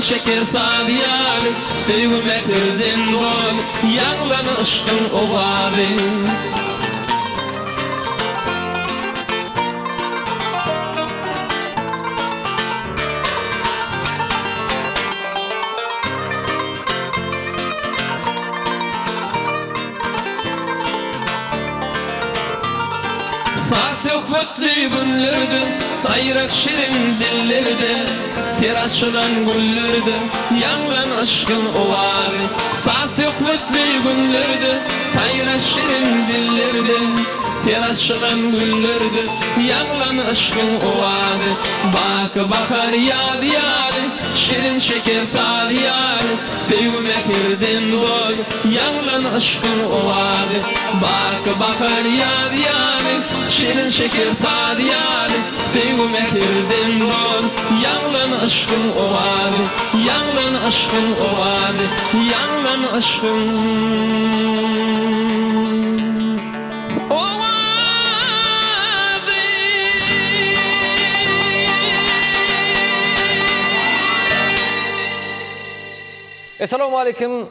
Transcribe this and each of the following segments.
şeker sadiyalı, sevmekirden doy, yağlan aşkın ovadı. Saz yok kötlü günlerde, sayrak şirin dillerde, teraşılan güllerde, yağlan aşkın ovadı. Saz yok kötlü günlerde, sayrak şirin dillerde, teraşılan güllerde, yağlan aşkın ovadı. Bak bakar yad yad, şirin şeker tadı yad, sevmekirden doy, yağlan aşkın ovadı. Bak bakar yad yad, şirin şeker tadı yad, sevmekirden doy, yağlan aşkın ovadı. Yağlan aşkın ovadı, yağlan aşkın ovadı. Assalamu alaikum.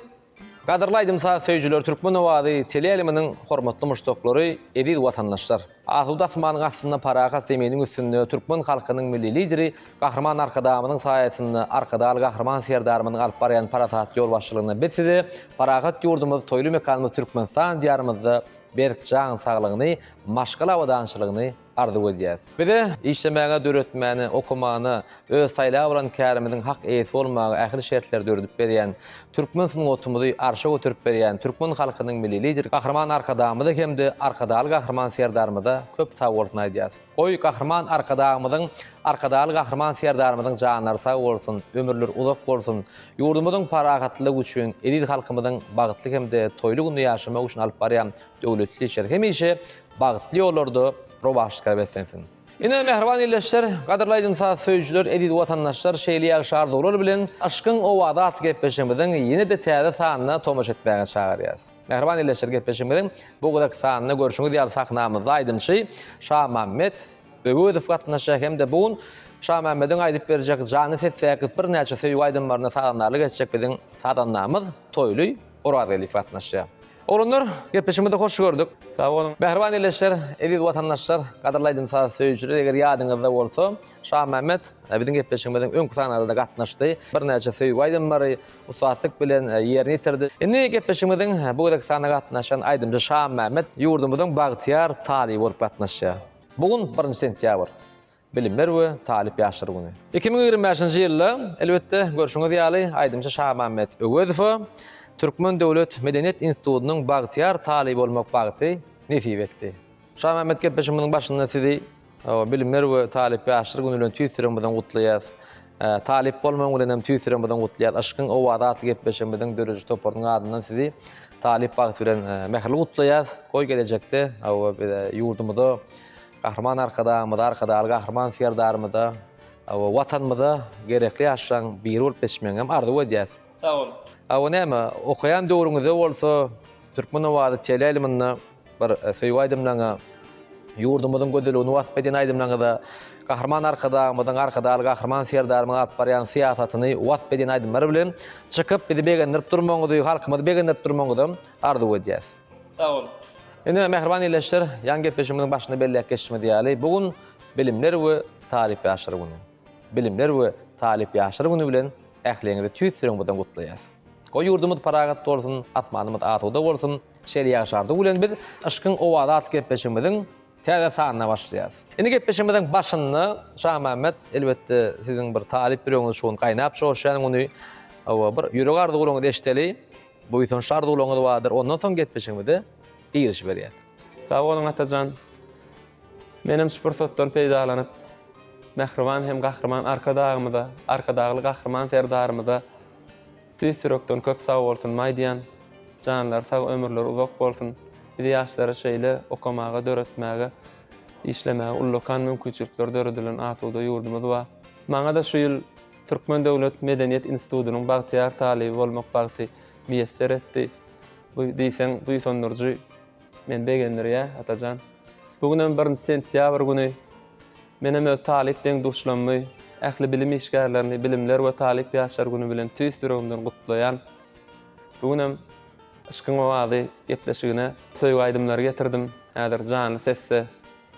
Qadirlaydım sağ söýjüler, Türkmen owady teleýeliminiň hormatly muşdoklary, edil watandaşlar. Azuda asmanyň astyna paragat zeminiň üstünde Türkmen halkynyň milli lideri, Gahrman Arkadamynyň saýatynda arkadaly Gahrman serdarymyň alyp barýan parasat ýol başçylygyna betidi. Paragat ýurdumyz toýly mekanymyz Türkmenistan diýarymyzda berk can saglygyny, maşgala wadançylygyny arzu edýäs. Bide işlemäge döretmäni, okumany, öz saýla bolan kärimiň hak eýesi bolmagy ähli şertler döredip berýän, Türkmen sungatymyzy arşa götürüp berýän Türkmen halkynyň milli lideri Gahrman Arkadamyda hemde arkadaly Gahrman serdarymyda köp sag bolsun aýdýas. Oý Gahrman Arkadamynyň arkadaly Gahrman serdarymynyň janlary sag bolsun, ömürler uzak bolsun. Ýurdumyzyň paragatlygy üçin, edil halkymyzyň bagtly hemde toýly günü ýaşamak üçin alyp barýan döwletli işler hemişe bagtly ýollarda robaşkar beslensin. Ine mehriban illeşler, qadirlaydym saz söýjüler, edil watandaşlar, şeýle ýagşy arzular bilen aşkyň owada at gepleşmeden ýene de täze sanyna tomaş etmäge çagyrýar. Mehriban illeşler gepleşmeden bu gadak sanyna görüşüňiz ýaly saknamyz aýdymçy Şah Mammet Öwüdow gatnaşak hemde bugün Şah Mammetin aýdyp berjek jany setsek bir näçe söýüp aýdymlaryna saganlarly geçjek biziň sadanlarymyz toýly orazlyk gatnaşýar. Orunlar gepleşmede hoş gördük. Sağ olun. Mehriban illeşler, edil watandaşlar, qadirlaydym saz söýjüler, eger ýadyňyzda bolsa, Şah Mammet biziň gepleşmeden öňkü sanarda gatnaşdy. Bir näçe söýüp aýdymlary usatlyk bilen ýerini ýetirdi. Indi gepleşmeden bu gadak sana gatnaşan aýdymjy Şah Mammet ýurdumyzyň bagtyar talyby bolup gatnaşýar. Bugün 1 sentýabr. Bilimler we talip ýaşary güni. 2025-nji ýylda elbetde görüşüňiz ýaly aýdymjy Şah Mammet Öwüdow Türkmen Döwlet Medeniýet Institutynyň bagtyar talyby bolmak bagty nesip etdi. Şah Mammet gepleşmeniň başynda sizi bilimler we talip ýaşary günilen tüýsüren bilen gutlaýas. Talip bolmagy bilen hem tüýsüren bilen gutlaýas. Aşkyň owada atly gepleşmeniň dörüji toparynyň adyndan sizi talip bagty bilen mehli gutlaýas. Goý gelecekde ýurdumyzda Gahrman arkadaly Gahrman serdarymyda watanmyda gerekli ýaşaň biri bolup geçmeňi hem arzu edýäs. Sağ olun. Awa näme okuyan döwrüňizde bolsa Türkmen owady teleýeliminde bir söýüp aýdymlaňa ýurdumyzyň gözelligini wasp eden aýdymlaňa Gahrman arkadaly Gahrman serdarymyň alyp barýan siýasatyny wasp eden aýdymlar bilen çykyp bizi begendirip durmagyňyzy, halkymyzy begendirip durmagyňyzy arzu edýäs. Sağ olun. Indi mehriban illeşler, ýa gepleşmeniň başyna belläp geçme diýäli. Bugün bilimler we talip ýaşary güni. Bilimler we talip ýaşary güni bilen ähliňizi tüýsüren bilen gutlaýas. O ýurdumyz paragat bolsun, atmanymyz atuda bolsun, şeýle ýaşardy bilen biz aşkyň owada at gepleşmeden täze sanyna başlaýas. Indi gepleşmeden başynda Şah Mammet elbetde siziň bir talip bileňiz şoň gaýnap şoşan güni bir ýürek arzuwlaryňyzy eşdeli, bu ýetin şarduwlaryňyz bardyr. Ondan soň gepleşmede ýyryş berýär. Sağ olun Atajan. Menem sportdan peýdalanyp Mehriban hem Gahrman arkadaly Gahrman serdarymyda tüýsürekden köp sag bolsun maýdýan, janlar sag ömürleri uzak bolsun. Bir ýaşlary şeýle okumaga, döretmäge, işlemäge ullakan mümkinçilikler döredilen atuda ýurdumyz bar. Maňa da şu ýyl Türkmen Döwlet Medeniýet Institutynyň bagtyar talyby bolmak bagty müýesser etdi. Bu diýsen bu sonurjy men begenlerýä Atajan. Bugün 1 sentýabr güni menem öz talipden duşlanmy ähli bilim işgärlerini bilimler we talip ýaşar güni bilen tüýs ýüregimden gutlaýan. Bugunam aşkyň owady gepleşigine söýgü aýdymlar getirdim. Häzir jany sesse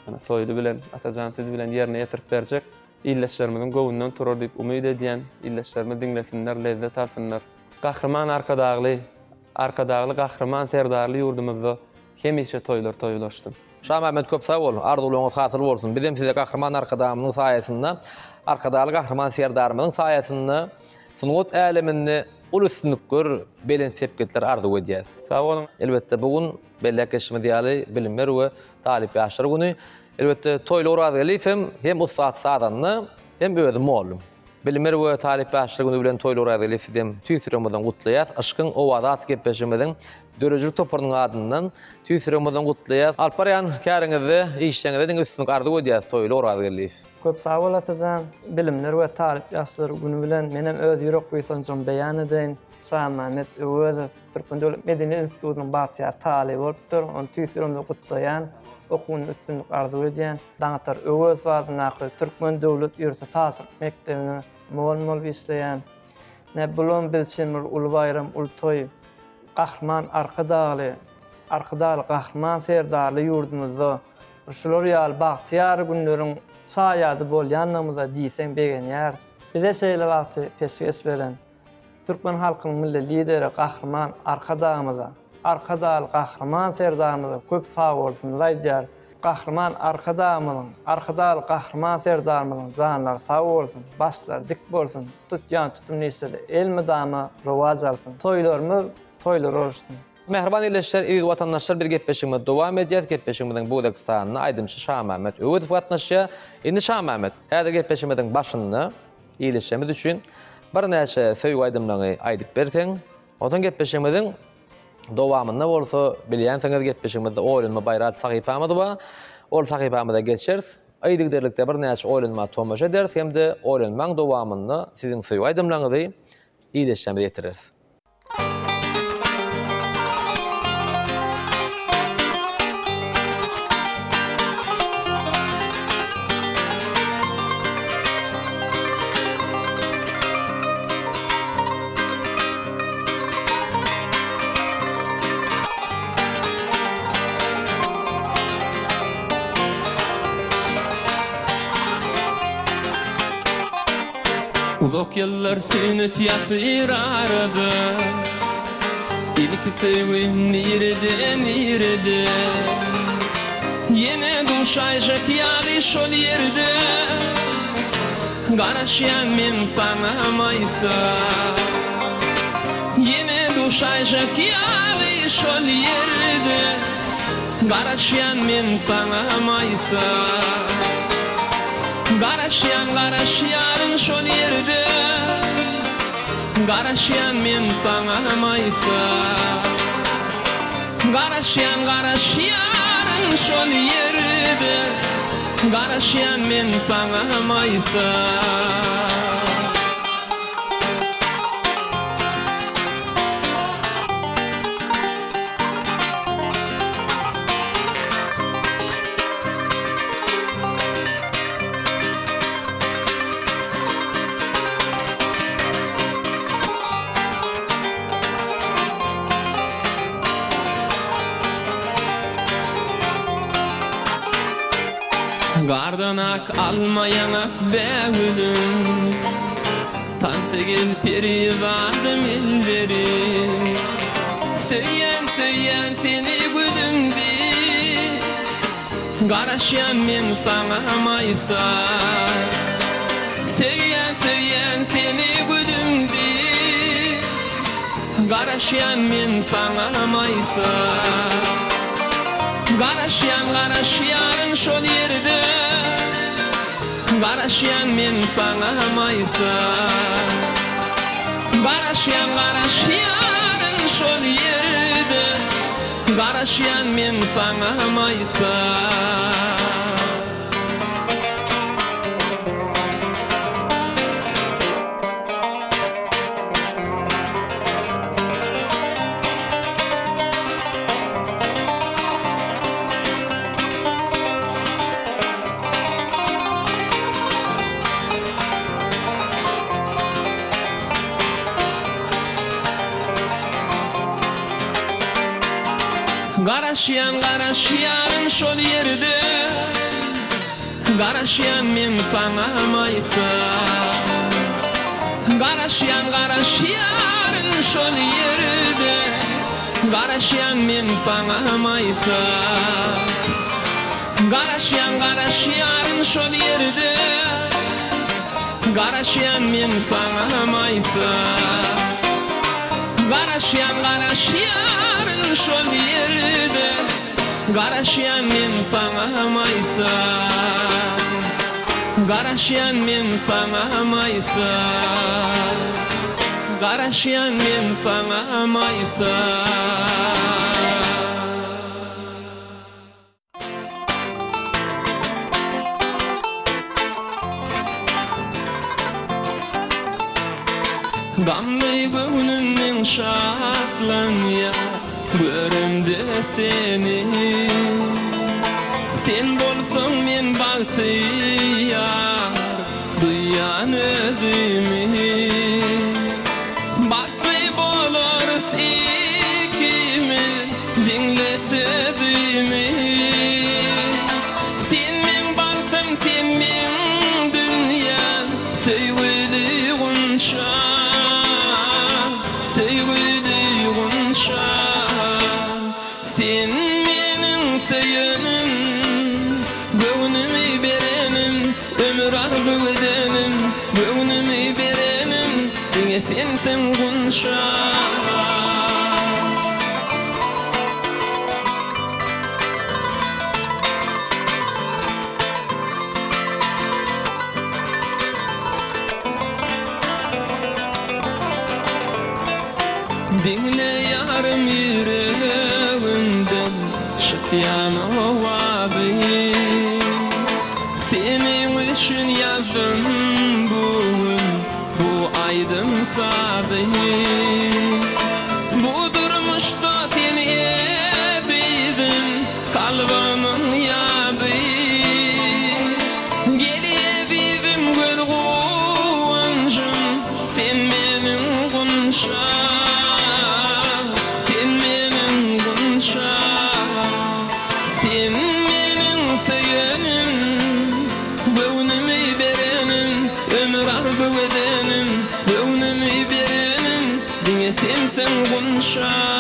ana toýdy bilen atajan siz bilen ýerine ýetirip berjek. İlleşlerimiziň gowundan turar diýip umyt edýän, illeşlerimi diňlesinler, lezzet alsynlar. Gahrman arkadagly gahrman serdarly ýurdumyzda hemişe toýlar toýulaşdy. Şah Mehmet köp sag bol, arzulygyňyz hasyl bolsun. Bilim size gahrman arkadamynyň saýasynda, arkadaly gahrman serdarymyň saýasynda sunugat äleminde ul üstünlikler, belen sepketler arzu edýär. Sag bolun. Elbetde bugun bellek geçme diýaly bilimler we talip ýaşar güni. Elbetde toýlar aralýy hem ustad sadanny hem özüm bolum. Bilimler we talip ýaşar güni bilen toýlar aralýy sizem tüýsüremeden gutlaýar. Aşkyň owadat gepleşmeden dörejlik toparynyň adyndan tüýsüremeden gutlaýar. Alparyan käriňizde işleňizde üstünlik arzu edýär toýlar aralýy. Köp sağ ol atajan. Bilimler we talip ýaşlar güni bilen menem öz ýürek goýsanjam beýan edin. Şah Mehmet Öwüzow Türkmen Döwlet Medeni Institutynyň batyar talyp bolupdyr. Onu tüýsüremde gutlaýan, okuwyny üstünlik arzu edýän. Daňatar Öwüzow adyna Türkmen Döwlet Ýurty Tasyr Mekdebine mol işleýän. Ne bulun bilşimir ul bayram ul toý. Gahrman arkadaly gahrman serdarly ýurdumyzda şular ýaly bagtyar günleriň saýady bolýanymyza diýsen begenýär. Bize şeýle wagty peşkes beren Türkmen halkynyň milli lideri gahrman arkadaly gahrman serdarymyza köp sag bolsun diýär. Gahrman arkadaly gahrman serdarymyzyň janlary sag bolsun, başlar dik bolsun, tutýan tutum näçede elmidama rowaj alsyn. Toýlar olsun. Mehriban illeşler, eýdi watandaşlar bir gepleşigime dowam edýär. Gepleşigimiň bu dakstanyny aýdymçy Şah Mehmet Öwüzow gatnaşýar. Indi Şah Mehmet, häzir gepleşigimiň başynda iýleşmemiz üçin bir näçe söýgü aýdymlary aýdyp berseň, odan gepleşigimiň dowamynda bolsa bilýänsiňiz gepleşigimizde oýlanma baýrat sahypamyz bar. Ol sahypamyza geçeriz. Aýdygderlikde bir näçe oýlanma tomaşa ederiz hem-de oýlanmaň dowamynda siziň söýgü aýdymlaryňyzy iýleşmemiz ýetireriz. Uzak yıllar sünüp yatyr arada, ilki sevgim nirede Yine duşayjak ýaly şol ýerde Garaşýan men sana maýsa Yine duşayjak ýaly şol ýerde Garaşýan men sana maýsa Garaşýan şol ýerde Garaşýan men sana maýsa Garaşýan şol ýerde Garaşýan men sana maýsa Gardanak almayana bägülüm Tansegil perivadım ellerim Söyyen seni gülümdi Garaşýan men sana maýsa Söyyen seni gülümdi Garaşýan men sana maýsa Garaşýan şol ýerde Garaşýan men sana maýsa Garaşýan şol ýerde Garaşýan men sana maýsa Garaşyan şol yerde Garaşyan men sana maysa Garaşyan şol yerde Garaşyan men sana maysa Garaşyan şol yerde Garaşyan men sana maysa Garaşyan şol yerde Garaşyan men sana maysa Garaşyan men sana maysa Garaşyan men sana maysa Gamly göwnümden şatlan ya görümde seni Sen bolsan men bahtiyar duyan özümü Bahtly boluruz ikimiz dinlesediğimi Sen men bahtım sen men dünyam sevdiğin şan Sen menin seyenim Göwnümi berenim Ömür ardı edenim Göwnümi berenim Dine sensen gunşan Dinle yarım yüreğimden şıtyan ovadı Senin için yazdım bugün bu aydın sadı Bu durmuşta seni edidin kalbımın yadı Geliye bibim göl kuvancım sen benim gunşan Sen menin seyenim Göwnümi berenim Ömür ardı edenim Göwnümi berenim Dine sensen gunşan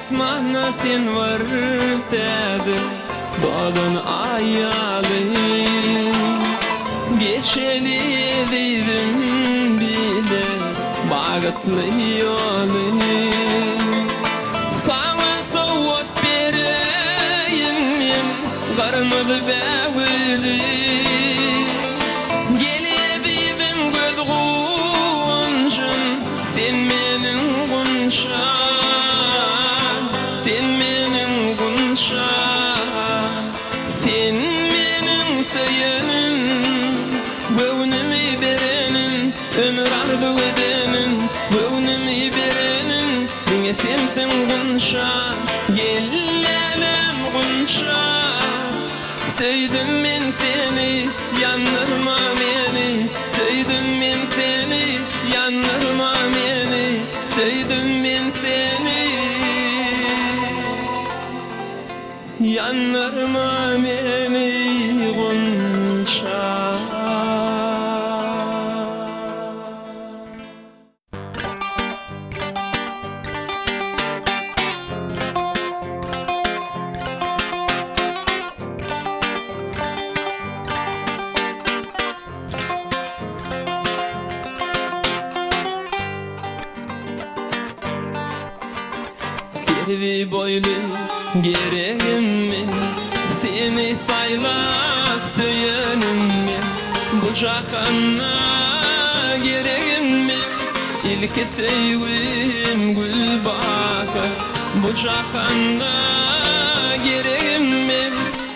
Asmana sen var dedi Dolun ayalı Geçeli dedim bile Bağıtlı yolu Sana soğut vereyim men Karnılı bəvili Geliye dedim göl kuvancım Sen menin gunşan Sen menin gunşan Sen menin seyenim Göwnümi berenim Ömür ardı edenim Göwnümi berenim Dine sensen gunşan Gellenem gunşan Sevdim men seni Yanırma beni Sevdim men seni Yanırma beni Sevdim men seni Yanırma beni gunşan Servi boylu gereğim men Seni saylap söylenim men Bu cahana gereğim men İlk sevgim gül bakar Bu cahana gereğim men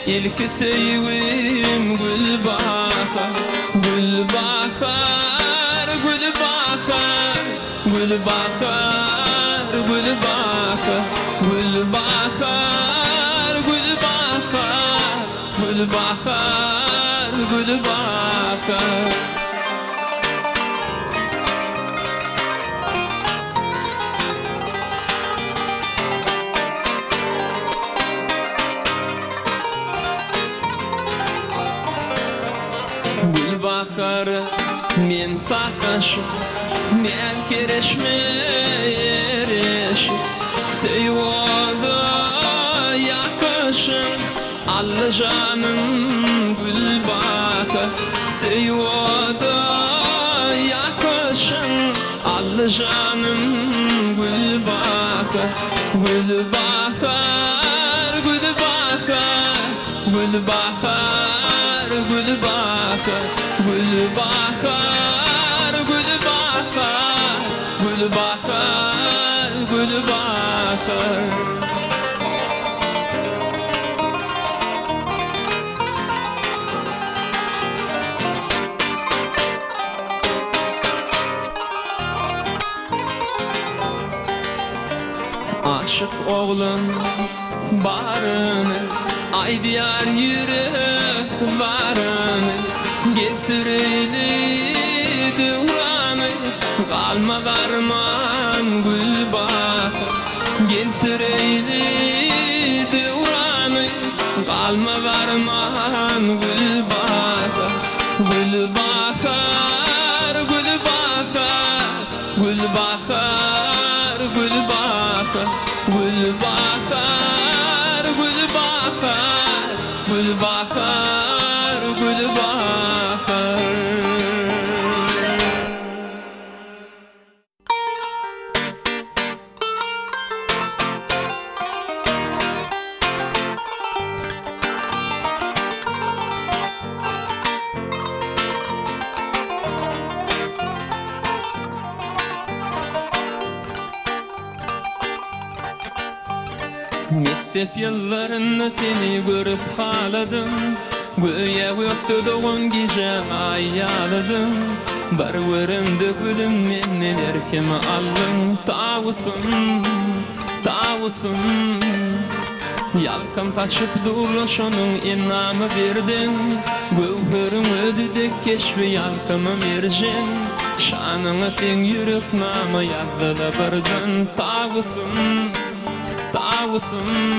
İlk sevgim gül bakar Gül bakar, gül bakar Gülbahar, Gülbahar, Gülbahar, Gülbahar, Gülbahar, Gülbahar. Gülbahar, men saqaşım, men kereşmeyereşim, Seyvalda yakışım, Allah canım Gülbahar. Seyvalda yakışım, Allah canım Gülbahar. Gülbahar, Gülbahar, Gülbahar, Gülbahar, Gülbahar, Gülbahar, Gülbahar, Gülbahar. Aşık oğlum barını, ay diyar yürek varını, gel süreyli devranı, kalma varman Gülbahar. Gel süreyli devranı, kalma varman Gülbahar. Gülbahar, Gülbahar, Gülbahar, Gülbahar, Gülbahar, Gülbahar, Gülbahar, Gülbahar. Mektep yıllarında seni görüp haladım, göğe gökte doğun gece ayaladım. Barvarımda gülüm menden erkeme aldım. Tavusum, tavusum, yalkam taşıp duruşunun inamı verdin. Gövherim ödüdük keşfi yalkamı merjin, şanına sen yürük namı yazdı da bardın. Tavusum, tavusum,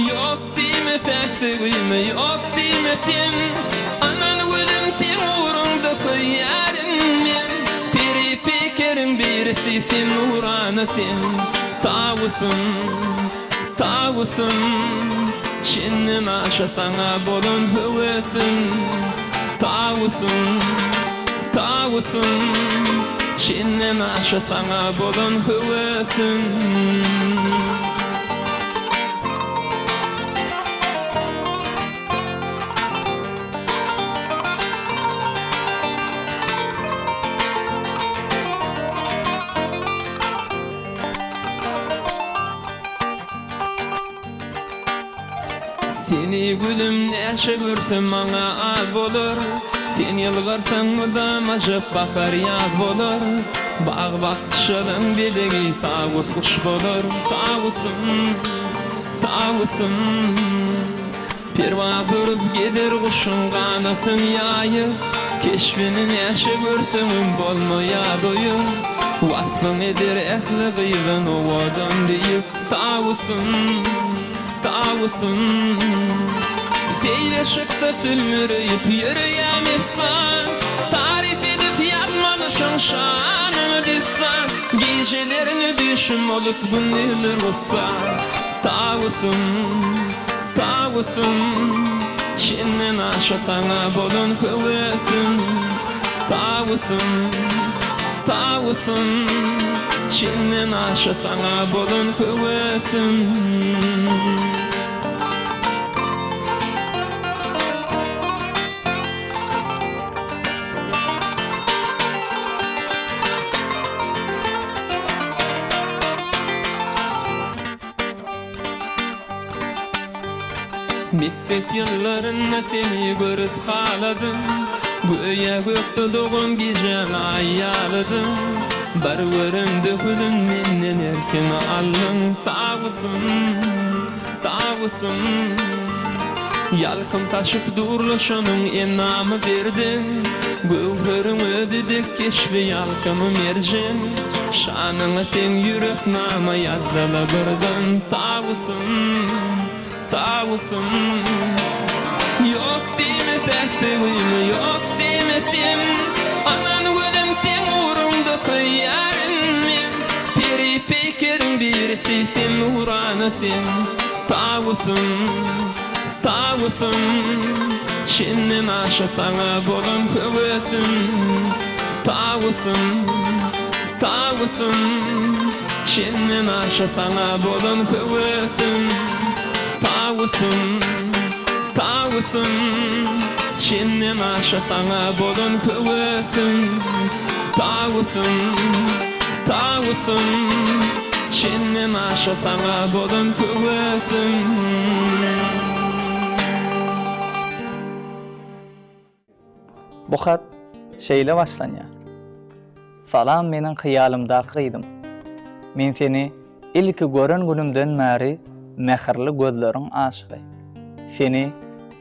yok dime pek sevgime, yok dime sen. Anan ölüm sen uğrunda koyarım men. Peri pekerim birisi sen uğrana sen. Tavusum, tavusum, çinnin aşa sana bolun hüvesin. Tavusum, tavusum, çinnin aşa sana bolun hüvesin. Seni gülüm neşe görsem bana az olur. Sen yılgarsan mıdam acıp bakar yaz olur. Bağ bakışalım bedegi tavus kuş olur. Tavusum, tavusum, perva durup gider kuşun kanatın yayı. Keşfini neşe görsem bolmaya doyu. Vasfın eder ehli gıyırın o adam deyip. Tavusum, tavusum, seyleşikse sülmürüyüp yürüyemezsen. Tarif edip yazmalışın şanını dizsen. Gecelerini düşüm olup günlüğünür olsa. Tavusum, tavusum, çinnin aşa sana bolun hüvesin. Tavusum, tavusum, çinnin aşa sana bolun hüvesin. Mektep yıllarında seni görüp haladım, göğe gökte doğun gece ayaladım. Barwöründe hüdün menden erken alın tağısın Yalkın taşıp durlaşanın enamı verdin Gövherin ödedik keşfi yalkımı mercen Şanına sen yürek nama yazdala birden Tağısın Yok deme pek sevimi yok deme sen Anan gülüm sen uğrumda koyarın men Teri pekerin birisi sen uğrana sen Tağısın Çinnin aşa sana bolun kövesin Tağısın Çinnin aşa sana bolun kövesin Tağısın Çinnin aşa sana bolun kövesin Tağısın Çinnin aşa sana bolun kövesin Bu hat şeýle başlanýar. Salam meniň hyýalymdaky gyýdym. Men seni ilki gören günümden bäri mähirli gözleriň aşygy. Seni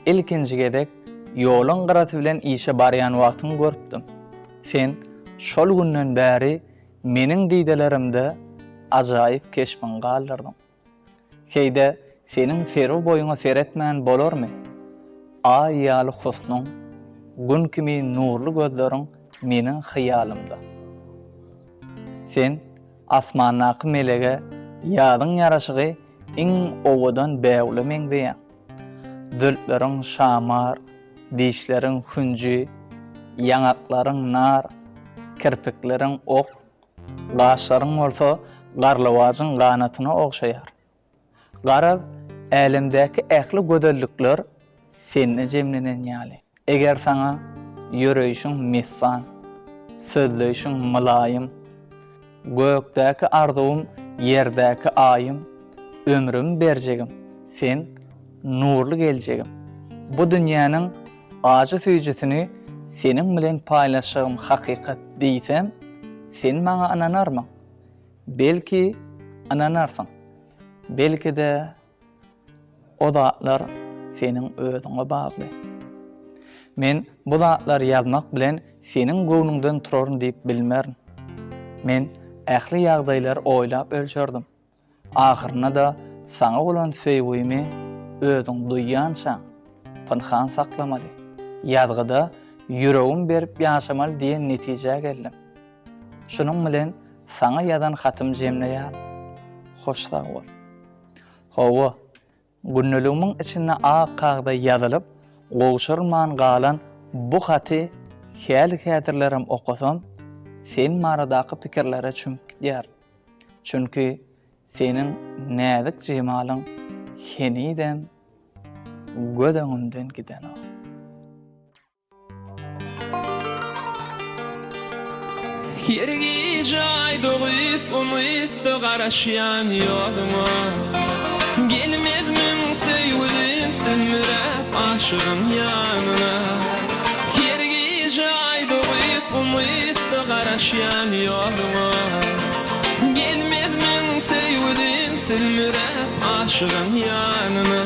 ilkinji gedek ýoluň gyrasy bilen işe barýan wagtyň görüpdim. Sen şol günden bäri meniň diýdelerimde ajaýyp keşmin galdyrdyň. Heýde seniň serw boýuňa seretmän bolarmy? Ay ýaly husnuň gün kimi nurlu gözleriň meniň hyýalymda. Sen asmannaky melege ýadyň ýaraşygy iň owadan bäwle meňdeýän. Zülpleriň şamar, dişleriň hünji, ýanaklaryň nar, kirpikleriň ok, gaşlaryň bolsa garlawazyň ganatyna ogşaýar. Garaz, älimdäki ähli gözellikler seni jemlenen ýaly. Eger sana ýöreýişiň mehsan, sözleýişiň mylaýym, gökdäki arzum, ýerdäki aýym, ömrüm berjegim, sen nurlu geljegim. Bu dünýäniň ajy süýjesini seniň bilen paýlaşygym hakykat diýsem, sen maňa ananarmyň? Belki ananarsyň. Belki de o zatlar seniň özüňe bagly. Men bu zatlar ýazmak bilen seniň göwnüňden turaryn diýip bilmerim. Men ähli ýagdaýlar oýlap ölçerdim. Ahyryna da saňa bolan söýgümi özüň duýýança pynhan saklamaly. Ýazgyda ýüregim berip ýaşamaly diýen netije geldim. Şunuň bilen saňa ýazan hatym jemleýär. Hoşsag bol. Hawa, günlüğümün içinde ak kağda ýazylyp, gowşurman galan bu haty häl-hätirlerim okusam, sen maradaky pikirlere çümüp gidýär. Çünki senin näzik jemalyň henidem gödüňden giden o. Yergi jay dogyp umytdy garaşýan ýoluňa Gelmezmin söýgülim sünmürep aşygym ýanyna Yergi jay dogyp umytdy garaşýan ýoluňa Gelmezmin söýgülim sünmürep aşygym ýanyna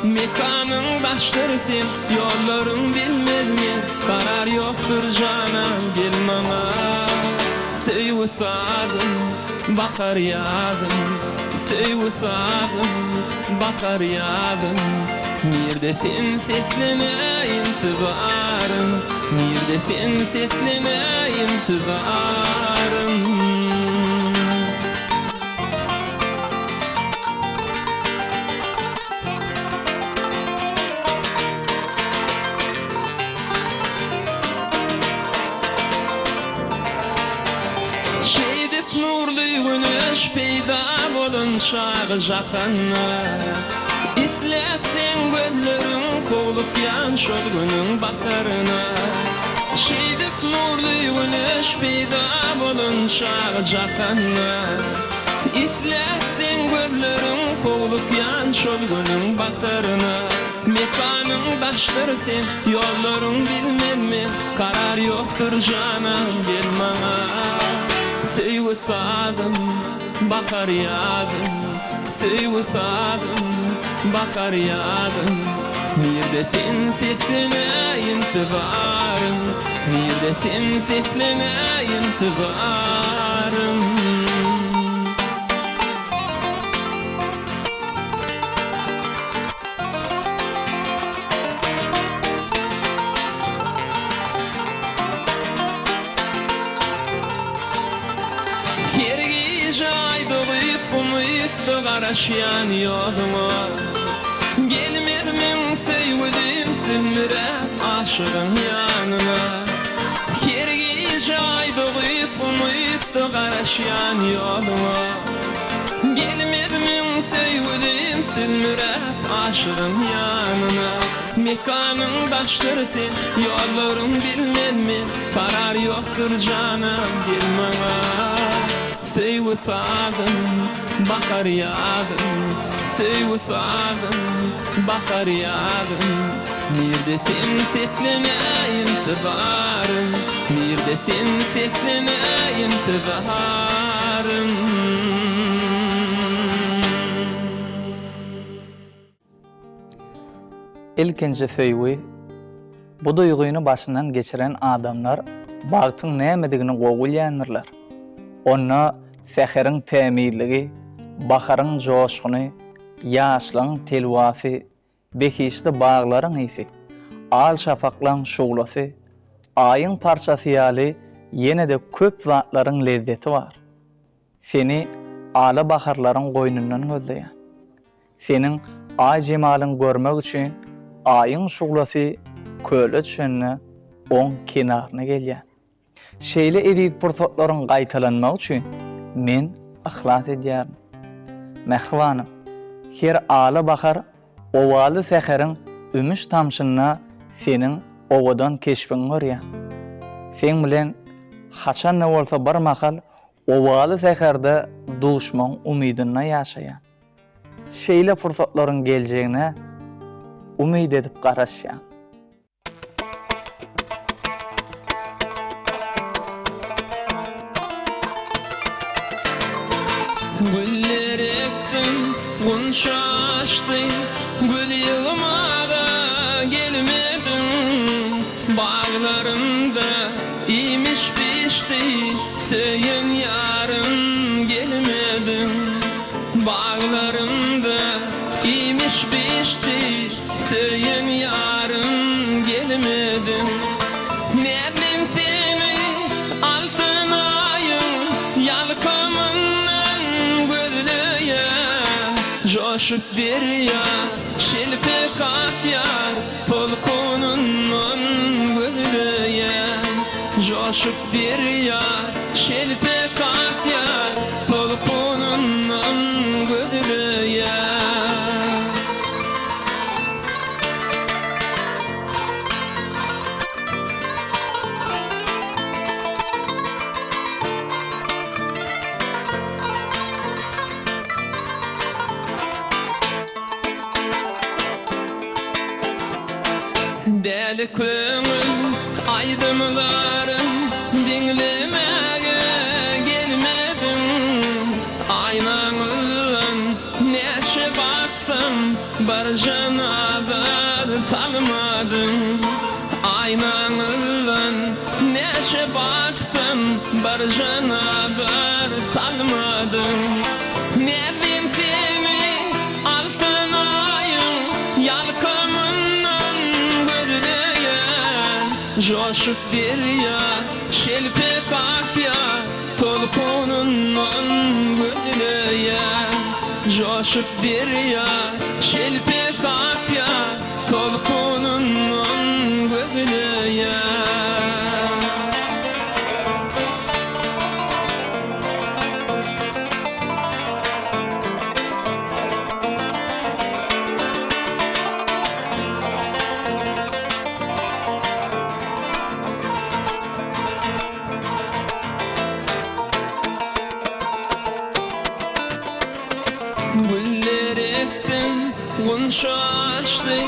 Mekanyň başlary sen, ýollaryň bilmezmen Karar ýokdur janam gel maňa Söýüsadım, bakar ýadım Söýüsadım, bakar ýadım Nirde sen seslene intibarım Nirde sen seslene intibarım Nurly güneş peýda bolunçagy jakanna Isläp sen gözleriň kowlukýan şol günüň bakaryna Şeýdip nurly güneş peýda bolunçagy jakanna Isläp sen gözleriň kowlukýan şol günüň bakaryna Mekanyň başlary sen, ýollaryň bilmezmen Karar ýokdur janam gel maňa Sevgi sadım, bakar yadım. Sevgi sadım, bakar yadım. Nirde sen sesine intibarım, nirde sen sesine intibarım. Kergi jaydı uyuttu garaşyan yoluma. Gelmirmin sevgilim silmirep aşığın yanına. Kergi jaydı uyuttu garaşyan yoluma. Gelmirmin sevgilim silmirep aşığın yanına. Mekanın taşları sen, yollarım bilmem men. Karar yoktur canım, girmana. Sevgi sadım, bakar yadım. Sevgi sadım, bakar yadım. Nirde sen sesline intibarım, nirde sen sesline intibarım. İlkinci söýgi, bu duýguny başyndan geçiren adamlar bagtyň nämedigini gowulýanyrlar. Onna säheriň tämirligi, bakaryň joşguny, ýaşlaryň telwasy, behişde baglaryň isi, al şafaklaryň şuglasy, aýyň parçasy ýaly ýene-de köp zatlaryň lezzeti bar. Seni ala bakarlaryň goýnundan gözleýär. Senin ay jemalyň görmek üçin aýyň şuglasy köle düşenne oň kenaryna gelýär. Şeýle edip pursatlaryň gaýtalanmak üçin men ihlas edýärim. Mehribanym, her ala bakar owaly säheriň ümüş tamşyna senin owadan keşbin görýär. Sen bilen haçan ne bolsa bir mahal owaly säherde duşman umydyna ýaşaýar. Şeýle pursatlaryň geljegine umyd edip garaşýar. Güller ektim, gün şaştı, gül yığmağa gelmedim. Bağlarımda imiş pişti, seyin yarın gelmedim. Bağlarımda imiş pişti, seyin yarın gelmedim. Nereden seni altın ayın yalkamından gözlüyor. Coşup derya, şelpe katyar, tolkunundan gözlüyor. Coşup derya, şelpe katyar, tolkunundan gözlüyor. Deli köngül aydımlarım dinlemege gelmedim. Aynanılan neşe baksam bir canavar salmadım. Aynanılan neşe baksam bir canavar salmadım. Nereden seni altın ayın yalkamından gözleyen. Coşup derya, şelpe katyar, tolkunundan gözleyen. Coşup derya, şelpe katyar, tolkunundan gözleyen. Güller ektim, gün şaştı,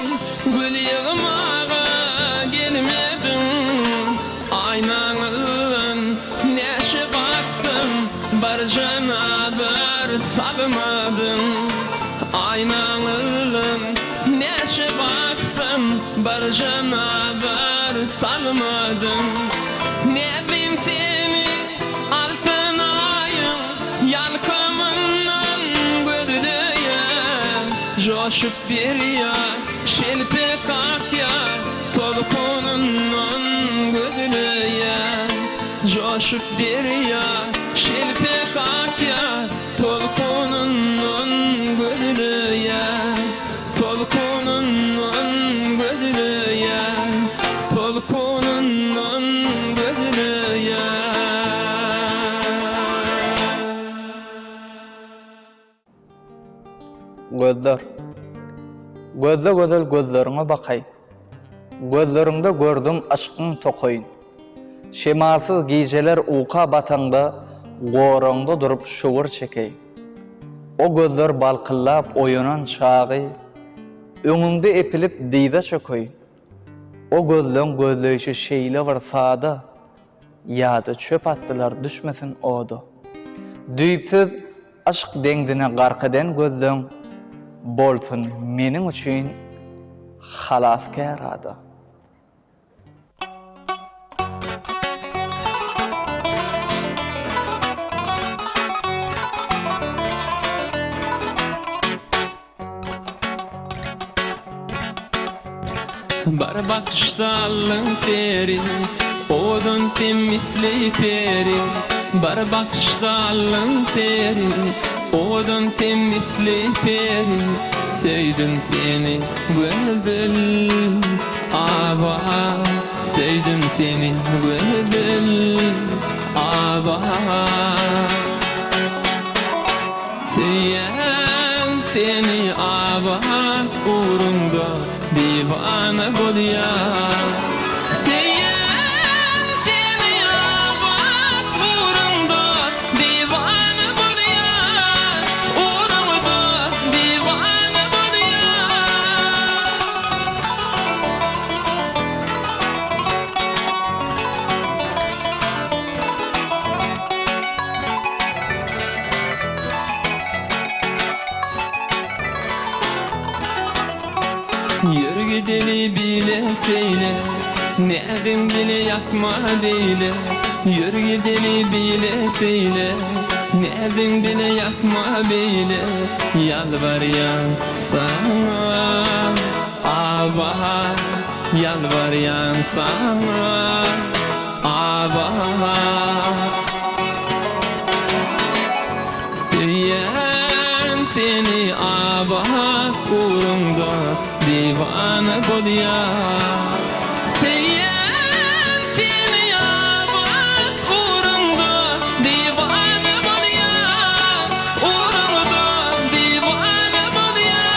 gül yığmağa gelmedim. barjana var salmadın. Ne bileyim seni altın ayın yalkamından gödülüye. Coşup bir ya şelpe kakya tolkunundan gödülüye. Coşup bir ya şelpe kakya tolkunundan gödülüye. Tolkunundan gödülüye. Tolkunundan gödülüye. Gözler. Gözde gözel gözlerine bakay. Gözlerinde gördüm aşkın tokoyun. Şemalsız geceler uka batanda, gorongda durup şugur çekey. O gözler balkıllap oyunan çağı, öňüňde epilip dida çököy. O gözleň gözleýişi şeýle varsa-da, ýa-da çöp atdylar düşmesin oda. Düýpsiz aşk deňdine garkydan gözleň bolsun meniň üçin halaskär ada. Bar bakışta allın seri, odun sen misli peri. Bar bakışta allın seri, odun sen misli peri. Söydüm seni bülbül ava, söydüm seni bülbül ava. Söyleyen seni ava uğrunda divane bolya. Söyleyen seni ava uğrunda divane bolya. Uğrunda divane bolya. Yürü gideli bile seyle, nevim bile yakma beyle. Yürü gideli bile seyle, nevim bile yakma beyle. Yalvaryan sana ava, yalvaryan sana ava. Söyleyen seni ava uğrunda divane bolya. Söyleyen seni ava uğrunda divane bolya. Uğrunda divane bolya.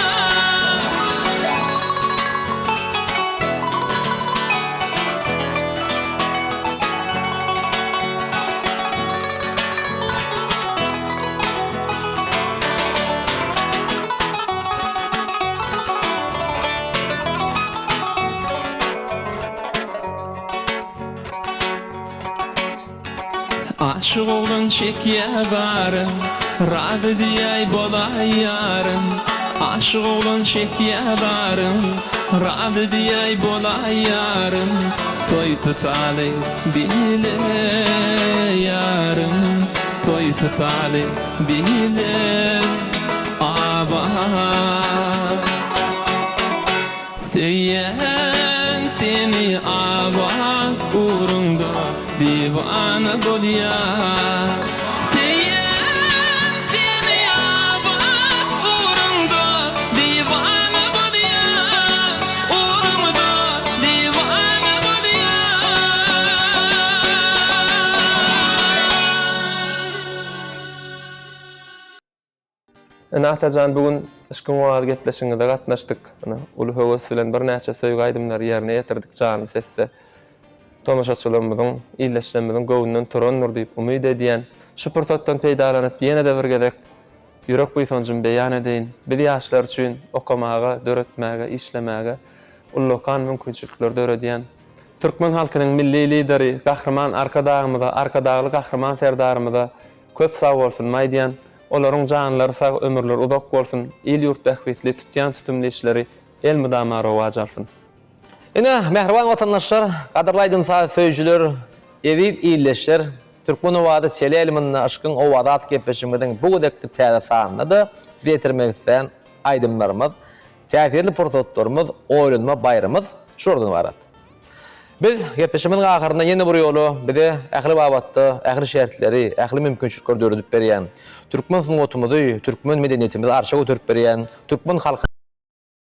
Aşık olun çekye varım, ravi diyey bolay yarım. Aşık olun çekye varım, ravi diyey bolay yarım. Toy tutalı bile yarım, toy tutalı bile ava. Söyleyen seni ava uğrunda divane bolya. Söyleyen seni ava uğrunda divane bolya. Uğrunda divane bolya. Atajan bugün ışkın wagt gepleşiňizde gatnaşdyk. Uly höwes bilen bir näçe söýg aýdymlary ýerine ýetirdik jany sesse. Tomaşaçylarymyzyň illeşlemizin göwünden turandyr diýip umyd edýän şu pursatdan peýdalanyp ýene-de bir gezek ýürek buýsanjymy beýan edeýin. Biz ýaşlar üçin okamaga, döretmäge, işlemäge ullukan mümkinçilikler döredýän türkmen halkynyň milli lideri, gahrman arkadagly gahrman serdarymyza köp sag bolsun maýdýan. Olaryň janlary sag, ömürleri uzak bolsun. El ýurt bähbetli tutýan tutumly işleri el müdamary wajy alsyn. Ine mehriban vatandaşlar, qadırlaydym saz söýjüler, edip iyleşler, Türkmen owady çeli elminde aşkın owada at gepleşmeden bu gedekli täze sanında da getirmek isän aýdymlarymyz, täsirli pursatlarymyz, oýlanma baýramymyz şurdan barat. Biz gepleşimiň ahyrynda ýene bir ýolu bize ähli babatda, ähli şertleri, ähli mümkinçilikler döredip berýän, türkmen sungatymyzy, türkmen medeniýetimizi arşa götürüp berýän, türkmen halky